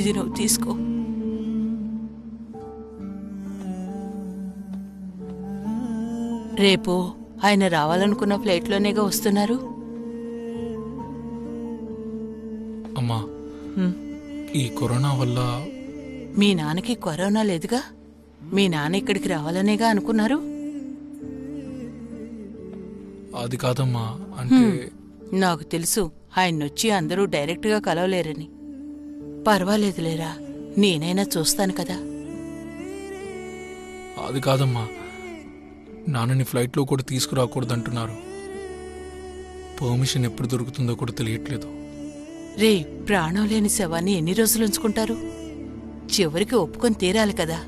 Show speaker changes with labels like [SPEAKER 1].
[SPEAKER 1] ఇది నువ్వు తీసుకో. రేపు ఆయన రావాలనుకున్న ఫ్లైట్లోనేగా వస్తున్నారు.
[SPEAKER 2] అమ్మా, ఈ కరోనా వల్ల
[SPEAKER 1] మీ నాన్నకి కరోనా లేదుగా. మీ నాన్న ఇక్కడికి రావాలనేగా అనుకున్నారు.
[SPEAKER 2] అది కాదమ్మా, అంటే
[SPEAKER 1] నాకు తెలుసు ఆయన్నొచ్చి అందరూ డైరెక్ట్గా కలవలేరని. పర్వాలేదులేరా, నేనైనా చూస్తాను కదా.
[SPEAKER 2] అది కాదమ్మా, నాన్నని ఫ్లైట్లో కూడా తీసుకురాకూడదంటున్నారు. పర్మిషన్ ఎప్పుడు దొరుకుతుందో కూడా తెలియట్లేదు.
[SPEAKER 1] రే, ప్రాణం లేని శవాన్ని ఎన్ని రోజులు ఉంచుకుంటారు? చివరికి ఒప్పుకొని తీరాలి కదా.